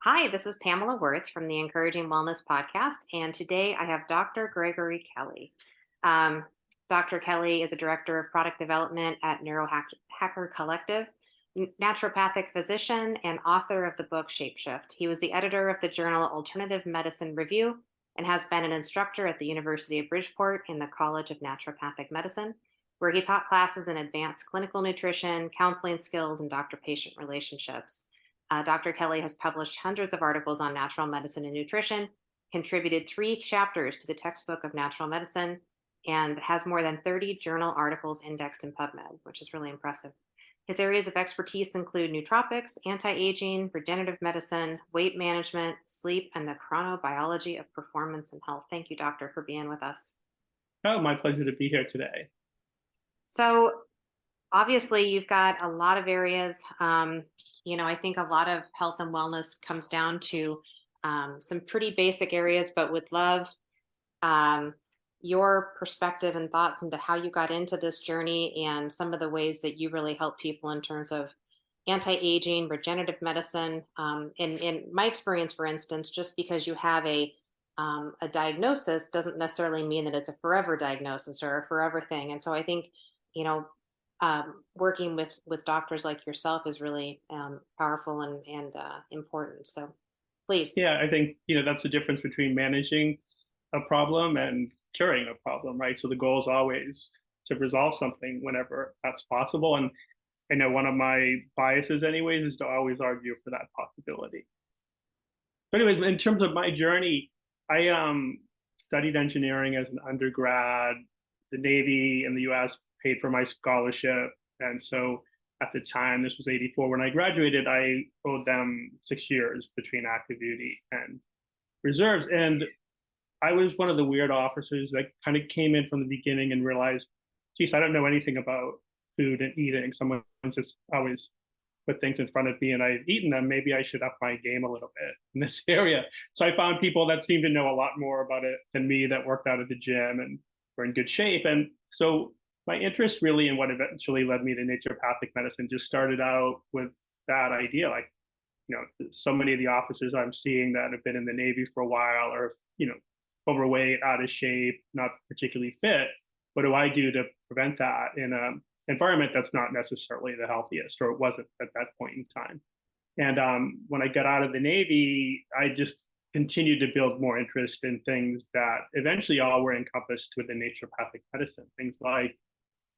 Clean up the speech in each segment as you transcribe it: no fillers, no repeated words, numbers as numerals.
Hi, this is Pamela Wirth from the Encouraging Wellness podcast, and today I have Dr. Gregory Kelly. Um, Dr. Kelly is a director of product development at Neurohacker Collective, naturopathic physician, and author of the book Shapeshift. He was the editor of the journal Alternative Medicine Review and has been an instructor at the University of Bridgeport in the College of Naturopathic Medicine, where he taught classes in advanced clinical nutrition, counseling skills, and doctor patient relationships. Dr. Kelly has published hundreds of articles on natural medicine and nutrition, contributed 3 chapters to the textbook of natural medicine, and has more than 30 journal articles indexed in PubMed, which is really impressive. His areas of expertise include nootropics, anti aging, regenerative medicine, weight management, sleep, and the chronobiology of performance and health. Thank you, Doctor, for being with us. Oh, my pleasure to be here today. So, obviously, you've got a lot of areas. I think a lot of health and wellness comes down to some pretty basic areas, but would love um, your perspective and thoughts into how you got into this journey and some of the ways that you really help people in terms of anti-aging, regenerative medicine. In my experience, for instance, just because you have a diagnosis doesn't necessarily mean that it's a forever diagnosis or a forever thing. And so I think, you know, working with doctors like yourself is really powerful and important. So please. Yeah, I think, that's the difference between managing a problem and curing a problem, right? So the goal is always to resolve something whenever that's possible. And I know one of my biases, anyways, is to always argue for that possibility. But anyways, in terms of my journey, I studied engineering as an undergrad. The Navy in the US paid for my scholarship. And so at the time, this was 84, when I graduated, I owed them 6 years between active duty and reserves. And I was one of the weird officers that kind of came in from the beginning and realized, geez, I don't know anything about food and eating. Someone just always put things in front of me and I've eaten them. Maybe I should up my game a little bit in this area. So I found people that seemed to know a lot more about it than me, that worked out at the gym and were in good shape. And so my interest really in what eventually led me to naturopathic medicine just started out with that idea. Like, so many of the officers I'm seeing that have been in the Navy for a while are, overweight, out of shape, not particularly fit. What do I do to prevent that in an environment that's not necessarily the healthiest, or it wasn't at that point in time? And when I got out of the Navy, I just continued to build more interest in things that eventually all were encompassed within naturopathic medicine, things like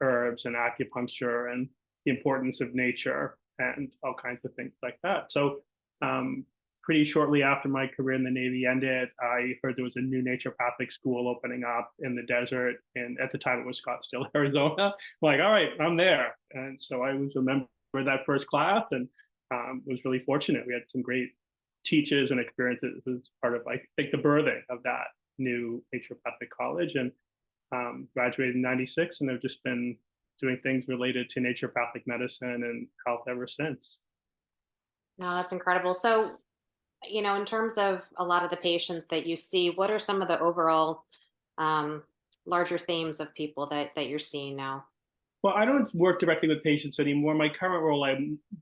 herbs and acupuncture and the importance of nature and all kinds of things like that. So pretty shortly after my career in the Navy ended, I heard there was a new naturopathic school opening up in the desert. And at the time it was Scottsdale, Arizona. I'm like, all right, I'm there. And so I was a member of that first class and was really fortunate. We had some great teachers and experiences as part of, I think, the birthing of that new naturopathic college. And graduated in 96 and have just been doing things related to naturopathic medicine and health ever since. No, that's incredible. So, in terms of a lot of the patients that you see, what are some of the overall um, larger themes of people that you're seeing now? Well, I don't work directly with patients anymore. My current role, I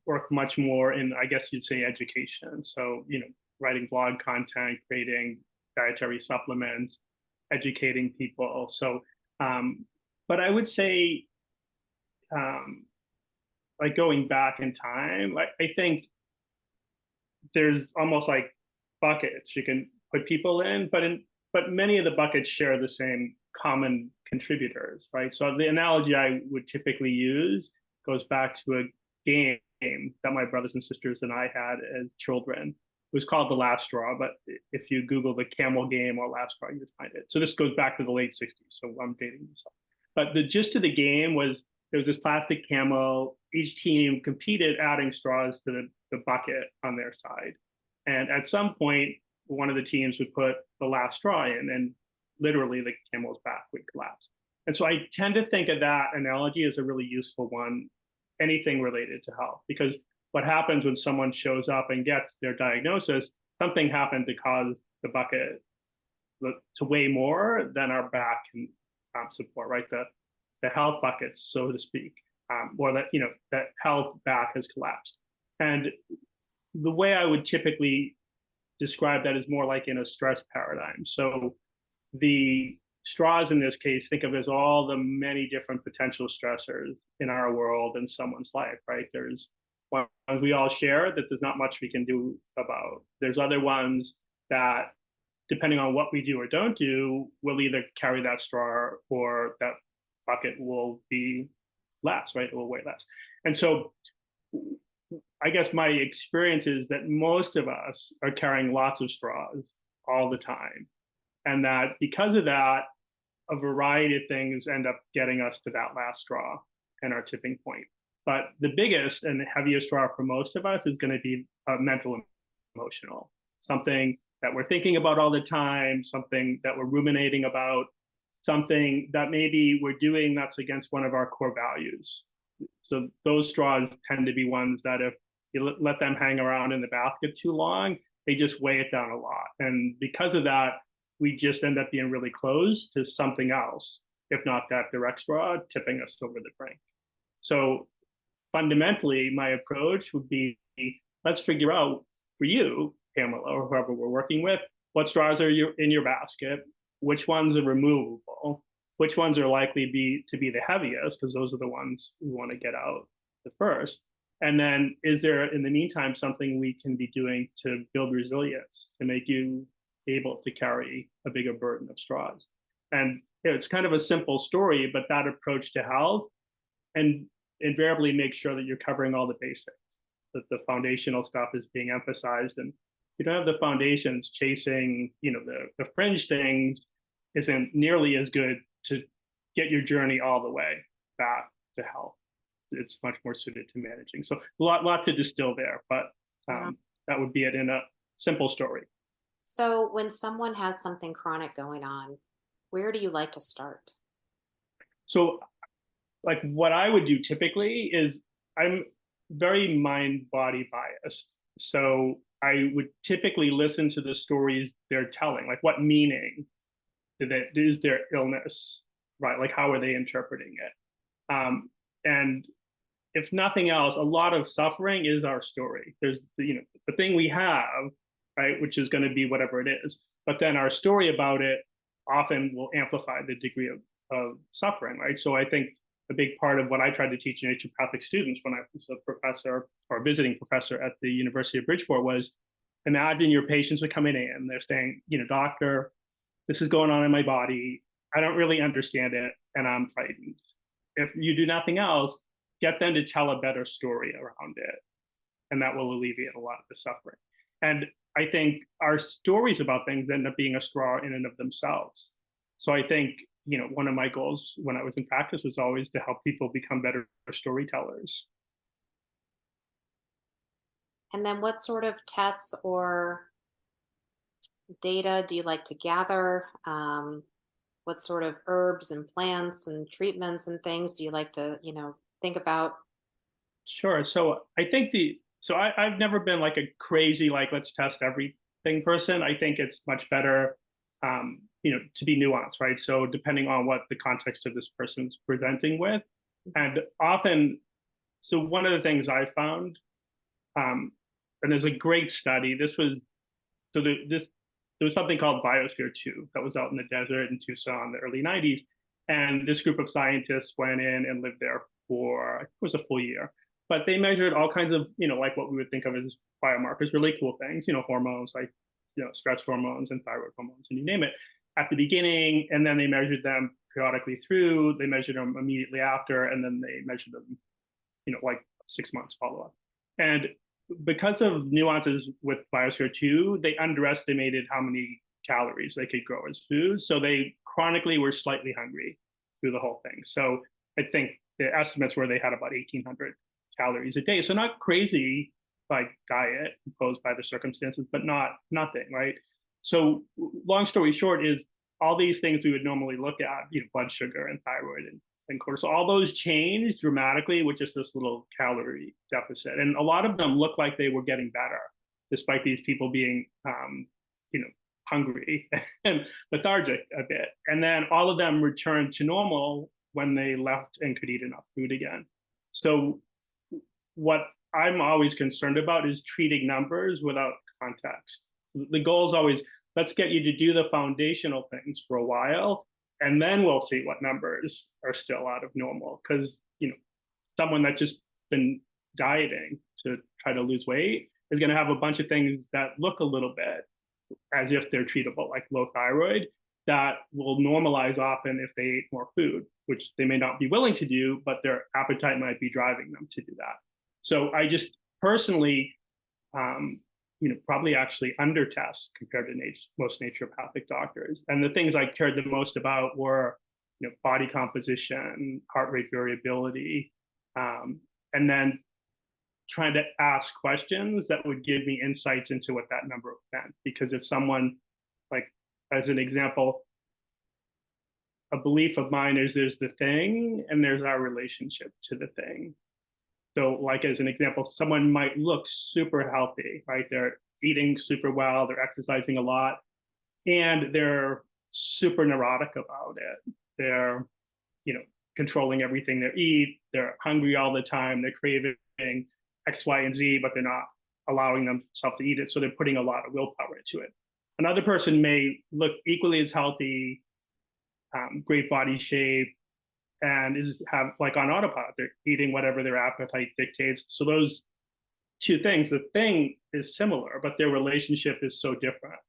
work much more in, I guess you'd say, education. So, writing blog content, creating dietary supplements, educating people. So, but I would say, um, like going back in time, I think there's almost like buckets you can put people in, but many of the buckets share the same common contributors, right? So the analogy I would typically use goes back to a game that my brothers and sisters and I had as children. It was called The Last Straw, but if you Google the camel game or last straw, you find it. So this goes back to the late 60s. So I'm dating myself. But the gist of the game was there was this plastic camel. Each team competed adding straws to the bucket on their side. And at some point, one of the teams would put the last straw in, and literally the camel's back would collapse. And so I tend to think of that analogy as a really useful one, anything related to health, because what happens when someone shows up and gets their diagnosis, something happened to cause the bucket to weigh more than our back can support, right? The health buckets, so to speak, or that health back has collapsed. And the way I would typically describe that as more like in a stress paradigm. So the straws in this case, think of as all the many different potential stressors in our world and someone's life, right? There's ones we all share that there's not much we can do about. There's other ones that, depending on what we do or don't do, will either carry that straw or that bucket will be less, right? It will weigh less. And so I guess my experience is that most of us are carrying lots of straws all the time. And that because of that, a variety of things end up getting us to that last straw and our tipping point. But the biggest and heaviest straw for most of us is going to be mental and emotional, something that we're thinking about all the time, something that we're ruminating about, something that maybe we're doing that's against one of our core values. So those straws tend to be ones that if you let them hang around in the basket too long, they just weigh it down a lot. And because of that, we just end up being really close to something else, if not that direct straw, tipping us over the brink. So fundamentally, my approach would be, let's figure out for you, Pamela, or whoever we're working with, what straws are in your basket, which ones are removable, which ones are likely to be the heaviest, because those are the ones we want to get out the first. And then is there, in the meantime, something we can be doing to build resilience, to make you able to carry a bigger burden of straws? And it's kind of a simple story, but that approach to health and invariably make sure that you're covering all the basics, that the foundational stuff is being emphasized. And you don't have the foundations chasing, the fringe things isn't nearly as good to get your journey all the way back to health. It's much more suited to managing. So a lot to distill there, but that would be it in a simple story. So when someone has something chronic going on, where do you like to start? So like what I would do typically is I'm very mind body biased. So I would typically listen to the stories they're telling, like what meaning is their illness, right? Like how are they interpreting it? And if nothing else, a lot of suffering is our story. There's the thing we have, right, which is going to be whatever it is. But then our story about it often will amplify the degree of suffering, right? So I think a big part of what I tried to teach naturopathic students when I was a professor or visiting professor at the University of Bridgeport was, imagine your patients are coming in, they're saying, doctor, this is going on in my body. I don't really understand it, and I'm frightened. If you do nothing else, get them to tell a better story around it, and that will alleviate a lot of the suffering. And I think our stories about things end up being a straw in and of themselves. So I think, one of my goals when I was in practice was always to help people become better storytellers. And then what sort of tests or data do you like to gather? What sort of herbs and plants and treatments and things do you like to, think about? Sure. So I think I've never been like a crazy, like, let's test everything person. I think it's much better, to be nuanced, right? So depending on what the context of this person's presenting with. And often, so one of the things I found, and there's a great study, there was something called Biosphere 2 that was out in the desert in Tucson in the early 90s. And this group of scientists went in and lived there for, it was a full year. But they measured all kinds of, like what we would think of as biomarkers, really cool things, hormones like, stress hormones and thyroid hormones, and you name it, at the beginning. And then they measured them periodically through, they measured them immediately after, and then they measured them, like 6 months follow up. And because of nuances with Biosphere 2, they underestimated how many calories they could grow as food. So they chronically were slightly hungry through the whole thing. So I think the estimates were they had about 1,800 calories a day. So not crazy like diet imposed by the circumstances, but not nothing, right? So long story short is all these things we would normally look at, blood sugar and thyroid and cortisol, all those changed dramatically with just this little calorie deficit. And a lot of them looked like they were getting better, despite these people being, hungry and lethargic a bit. And then all of them returned to normal when they left and could eat enough food again. So what I'm always concerned about is treating numbers without context. The goal is always, let's get you to do the foundational things for a while, and then we'll see what numbers are still out of normal. Because, someone that's just been dieting to try to lose weight is going to have a bunch of things that look a little bit as if they're treatable, like low thyroid, that will normalize often if they ate more food, which they may not be willing to do, but their appetite might be driving them to do that. So I just personally, probably actually under test compared to most naturopathic doctors. And the things I cared the most about were, body composition, heart rate variability, and then trying to ask questions that would give me insights into what that number meant. Because if someone, like, as an example, a belief of mine is there's the thing and there's our relationship to the thing. So, like, as an example, someone might look super healthy, right? They're eating super well, they're exercising a lot, and they're super neurotic about it. They're, controlling everything they eat, they're hungry all the time, they're craving X, Y, and Z, but they're not allowing themselves to eat it. So they're putting a lot of willpower into it. Another person may look equally as healthy, great body shape, and have like on autopilot. They're eating whatever their appetite dictates. So those two things, the thing is similar, but their relationship is so different.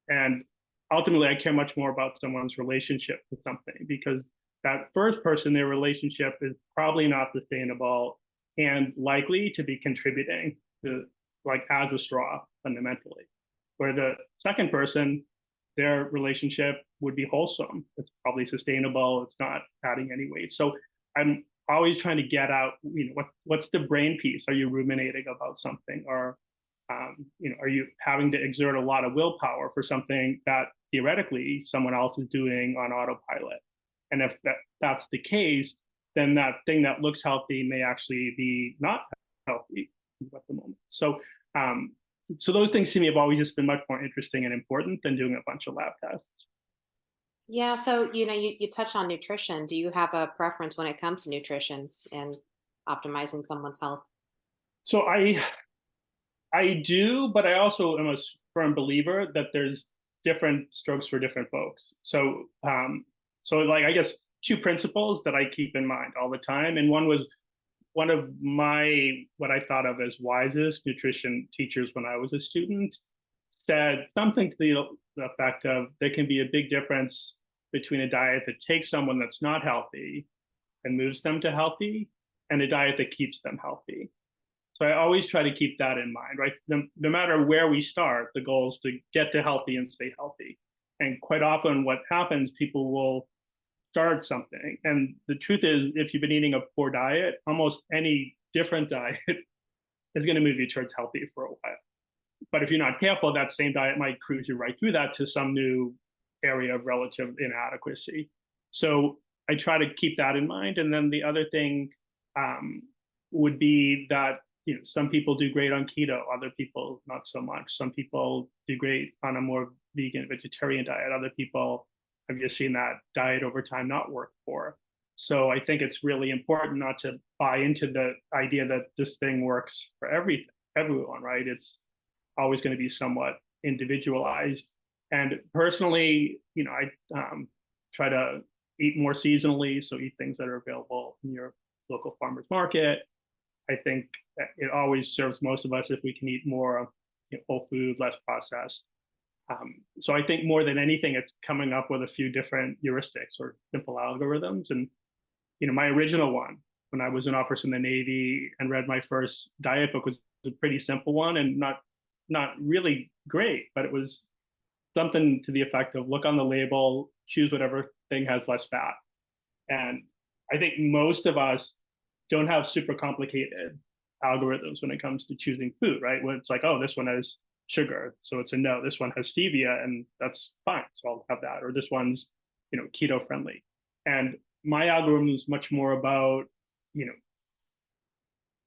And ultimately, I care much more about someone's relationship with something, because that first person, their relationship is probably not sustainable and likely to be contributing to, like, as a straw fundamentally. Where the second person, their relationship would be wholesome. It's probably sustainable. It's not adding any weight. So I'm always trying to get out, what's the brain piece? Are you ruminating about something? Or, are you having to exert a lot of willpower for something that theoretically someone else is doing on autopilot? And if that's the case, then that thing that looks healthy may actually be not healthy at the moment. So, so those things to me have always just been much more interesting and important than doing a bunch of lab tests. Yeah. So, you touch on nutrition. Do you have a preference when it comes to nutrition and optimizing someone's health? So I do, but I also am a firm believer that there's different strokes for different folks. So like, I guess two principles that I keep in mind all the time, and one was one of my what I thought of as wisest nutrition teachers when I was a student said something to the effect of there can be a big difference between a diet that takes someone that's not healthy and moves them to healthy, and a diet that keeps them healthy. So I always try to keep that in mind, right? No matter where we start, the goal is to get to healthy and stay healthy. And quite often what happens, people will start something. And the truth is, if you've been eating a poor diet, almost any different diet is going to move you towards healthy for a while. But if you're not careful, that same diet might cruise you right through that to some new area of relative inadequacy. So I try to keep that in mind. And then the other thing would be that, some people do great on keto, other people not so much. Some people do great on a more vegan, vegetarian diet. Other people, I've just seen that diet over time not work for. So I think it's really important not to buy into the idea that this thing works for everyone, right? It's always going to be somewhat individualized. And personally, I try to eat more seasonally, so eat things that are available in your local farmer's market. I think it always serves most of us if we can eat more whole food, less processed. So I think more than anything, it's coming up with a few different heuristics or simple algorithms. And my original one, when I was an officer in the Navy and read my first diet book, was a pretty simple one and not really great, but it was something to the effect of look on the label, choose whatever thing has less fat. And I think most of us don't have super complicated algorithms when it comes to choosing food, right? When it's like, oh, this one has sugar, so it's a no. This one has stevia, and that's fine, so I'll have that. Or this one's, keto friendly. And my algorithm is much more about,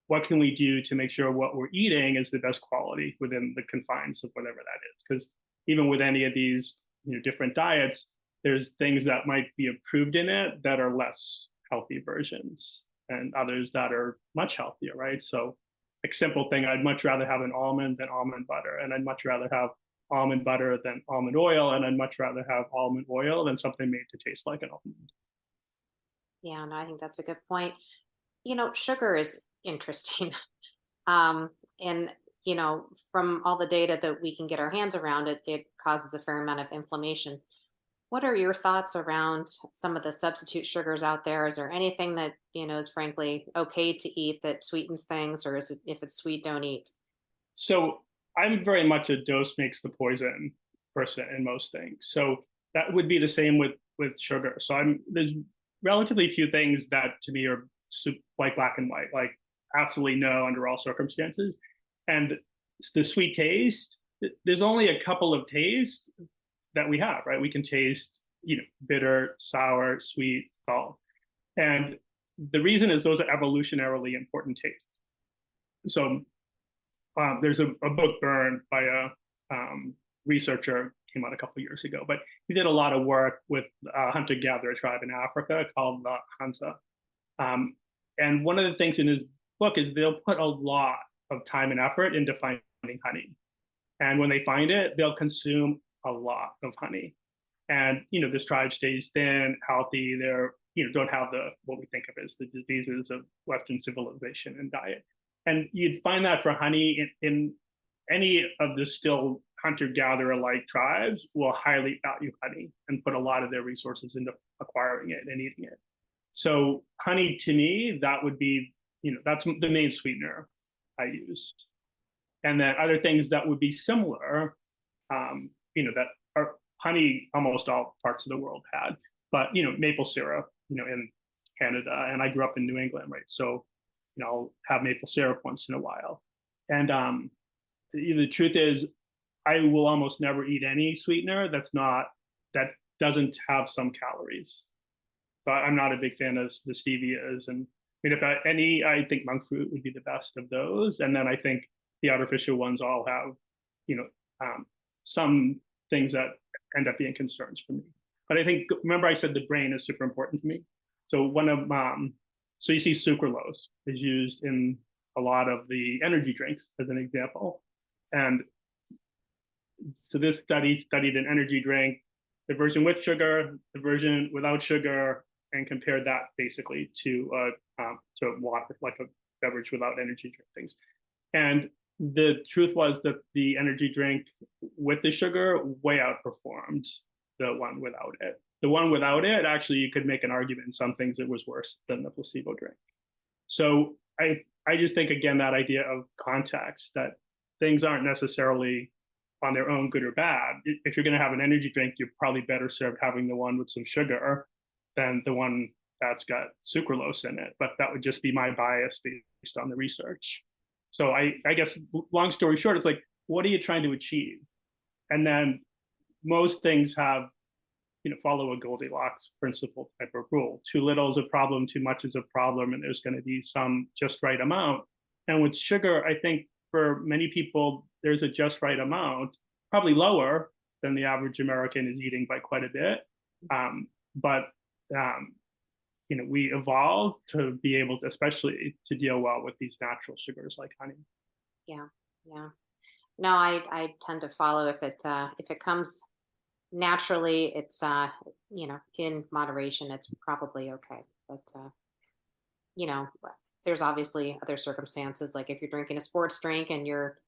what can we do to make sure what we're eating is the best quality within the confines of whatever that is? Because even with any of these, different diets, there's things that might be approved in it that are less healthy versions, and others that are much healthier, right? So, a simple thing, I'd much rather have an almond than almond butter, and I'd much rather have almond butter than almond oil, and I'd much rather have almond oil than something made to taste like an almond. Yeah, no, I think that's a good point. Sugar is interesting. And from all the data that we can get our hands around, it causes a fair amount of inflammation. What are your thoughts around some of the substitute sugars out there? Is there anything that, is frankly okay to eat that sweetens things, or is it if it's sweet, don't eat? So I'm very much a dose makes the poison person in most things. So that would be the same with sugar. So there's relatively few things that to me are like black and white, like absolutely no under all circumstances. And the sweet taste, there's only a couple of tastes that we have, right? We can taste, bitter, sour, sweet, salt. And the reason is those are evolutionarily important tastes. So there's a book, Burn, by a researcher, came out a couple of years ago, but he did a lot of work with a hunter-gatherer tribe in Africa called the Hansa. And one of the things in his book is they'll put a lot of time and effort into finding honey. And when they find it, they'll consume a lot of honey. And, this tribe stays thin, healthy. They're, don't have what we think of as the diseases of Western civilization and diet. And you'd find that for honey in any of the still hunter-gatherer-like tribes will highly value honey and put a lot of their resources into acquiring it and eating it. So honey, to me, that would be, that's the main sweetener I use. And then other things that would be similar, that are honey, almost all parts of the world had, but, maple syrup, in Canada, and I grew up in New England, right? So, I'll have maple syrup once in a while. And the truth is, I will almost never eat any sweetener that doesn't have some calories. But I'm not a big fan of the stevias. And I think monk fruit would be the best of those. And then I think the artificial ones all have, some things that end up being concerns for me. But I think, remember I said the brain is super important to me. So so you see sucralose is used in a lot of the energy drinks as an example. And so this study studied an energy drink, the version with sugar, the version without sugar, and compared that basically to water, like a beverage without energy drink things. And the truth was that the energy drink with the sugar way outperformed the one without it. The one without it, actually, you could make an argument in some things it was worse than the placebo drink. So I just think, again, that idea of context, that things aren't necessarily on their own good or bad. If you're going to have an energy drink, you're probably better served having the one with some sugar than the one that's got sucralose in it. But that would just be my bias based on the research. So I guess, long story short, it's like, what are you trying to achieve? And then most things have, follow a Goldilocks principle type of rule. Too little is a problem, too much is a problem, and there's going to be some just right amount. And with sugar, I think for many people, there's a just right amount, probably lower than the average American is eating by quite a bit. But we evolved to be able to, especially to deal well with these natural sugars like honey. Yeah, yeah. No, I tend to follow if it comes naturally, it's in moderation, it's probably okay. But you know, there's obviously other circumstances, like if you're drinking a sports drink and you're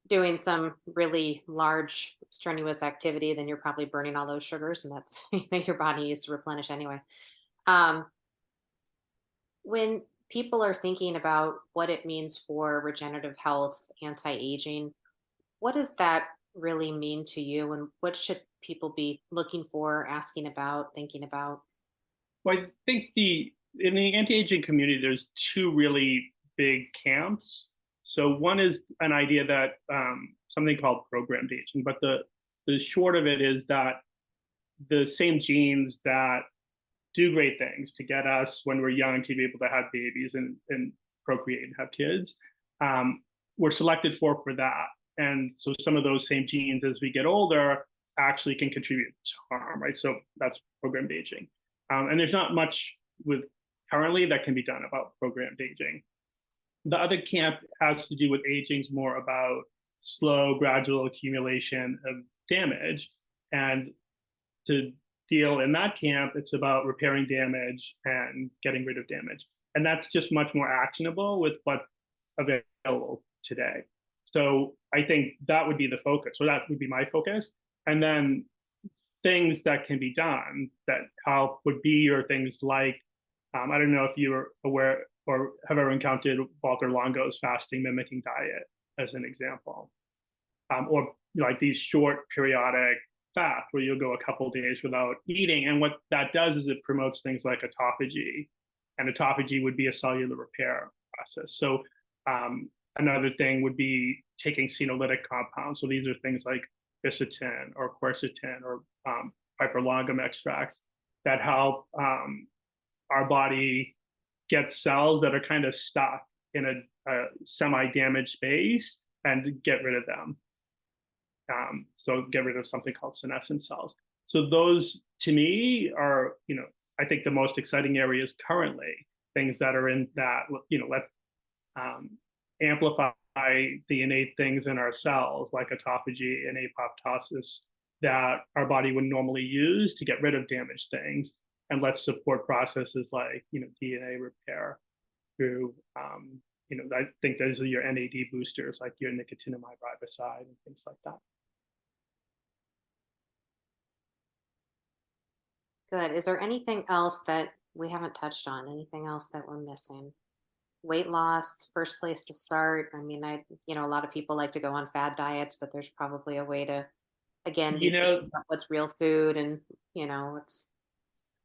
doing some really large strenuous activity, then you're probably burning all those sugars, and that's your body needs to replenish anyway. Um, when people are thinking about what it means for regenerative health, anti-aging, what does that really mean to you, and what should people be looking for, asking about, thinking about? Well, I think in the anti-aging community, there's two really big camps. So one is an idea that something called programmed aging, but the short of it is that the same genes that do great things to get us when we're young to be able to have babies and procreate and have kids, were selected for that. And so some of those same genes as we get older actually can contribute to harm, right? So that's programmed aging. And there's not much with currently that can be done about programmed aging. The other camp has to do with aging's more about slow, gradual accumulation of damage. And to deal in that camp, it's about repairing damage and getting rid of damage. And that's just much more actionable with what's available today. So I think that would be the focus. So that would be my focus. And then things that can be done that help would be your things like, I don't know if you're aware or have ever encountered Walter Longo's fasting mimicking diet as an example, or like these short periodic fast where you'll go a couple of days without eating. And what that does is it promotes things like autophagy, and autophagy would be a cellular repair process. So another thing would be taking senolytic compounds. So these are things like quercetin or quercetin or hyperlongum extracts that help our body get cells that are kind of stuck in a semi-damaged space and get rid of them. So get rid of something called senescent cells. So those, to me, are, I think the most exciting areas currently, things that are in that, let's amplify the innate things in our cells, like autophagy and apoptosis, that our body would normally use to get rid of damaged things. And let's support processes like, DNA repair through, I think those are your NAD boosters, like your nicotinamide riboside and things like that. Good. Is there anything else that we haven't touched on? Anything else that we're missing? Weight loss, first place to start. I mean, a lot of people like to go on fad diets, but there's probably a way to, again, be thinking about what's real food and, what's.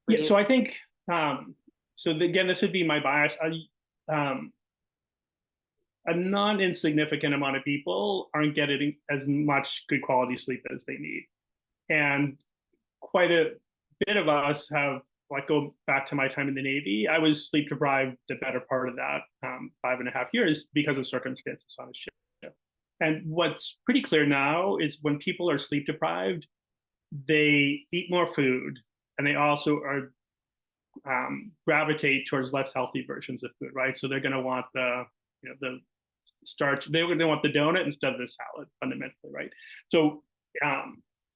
Yeah, so I think, again, this would be my bias. A non-insignificant amount of people aren't getting as much good quality sleep as they need. And quite a bit of us have, like, go back to my time in the Navy, I was sleep deprived the better part of that 5.5 years because of circumstances on a ship. And what's pretty clear now is when people are sleep deprived, they eat more food, and they also are gravitate towards less healthy versions of food, right? So they're going to want the starch. They want the donut instead of the salad, fundamentally, right? So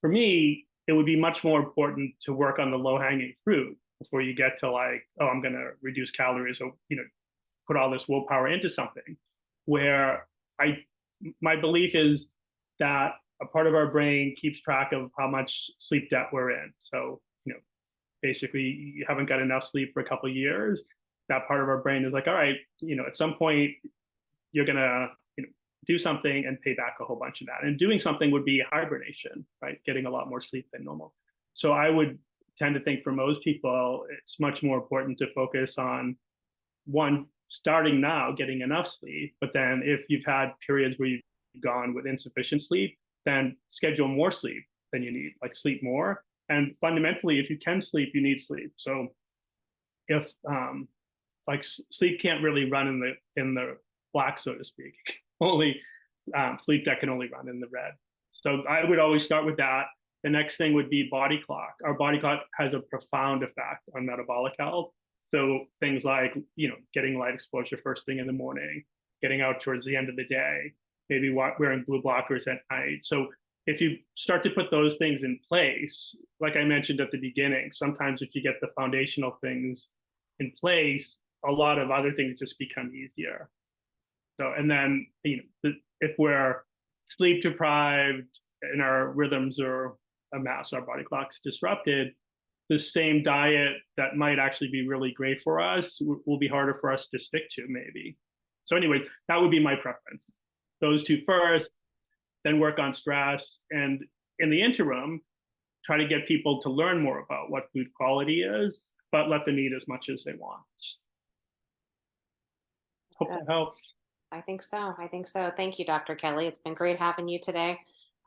for me, it would be much more important to work on the low-hanging fruit before you get to, like, oh, I'm going to reduce calories, or put all this willpower into something. Where my belief is that a part of our brain keeps track of how much sleep debt we're in. So basically, you haven't got enough sleep for a couple of years. That part of our brain is like, all right, at some point you're gonna do something and pay back a whole bunch of that. And doing something would be hibernation, right? Getting a lot more sleep than normal. So I would tend to think for most people, it's much more important to focus on, one, starting now, getting enough sleep. But then if you've had periods where you've gone with insufficient sleep, then schedule more sleep than you need, like sleep more. And fundamentally, if you can sleep, you need sleep. So if like sleep can't really run in the black, so to speak, only sleep that can only run in the red. So I would always start with that. The next thing would be body clock. Our body clock has a profound effect on metabolic health. So things like, getting light exposure first thing in the morning, getting out towards the end of the day, maybe wearing blue blockers at night. So if you start to put those things in place, like I mentioned at the beginning, sometimes if you get the foundational things in place, a lot of other things just become easier. So, and then, if we're sleep deprived and our rhythms are a mess, our body clock's disrupted, the same diet that might actually be really great for us will be harder for us to stick to, maybe. So anyways, that would be my preference. Those two first, then work on stress. And in the interim, try to get people to learn more about what food quality is, but let them eat as much as they want. Hope that helps. I think so. Thank you, Dr. Kelly. It's been great having you today.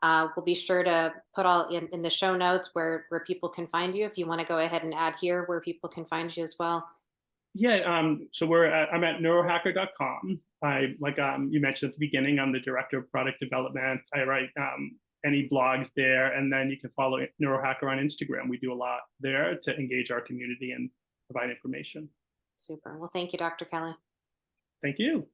We'll be sure to put all in the show notes where people can find you. If you want to go ahead and add here where people can find you as well. Yeah, so I'm at neurohacker.com. Like you mentioned at the beginning, I'm the director of product development. I write any blogs there, and then you can follow Neurohacker on Instagram. We do a lot there to engage our community and provide information. Super. Well, thank you, Dr. Kelly. Thank you.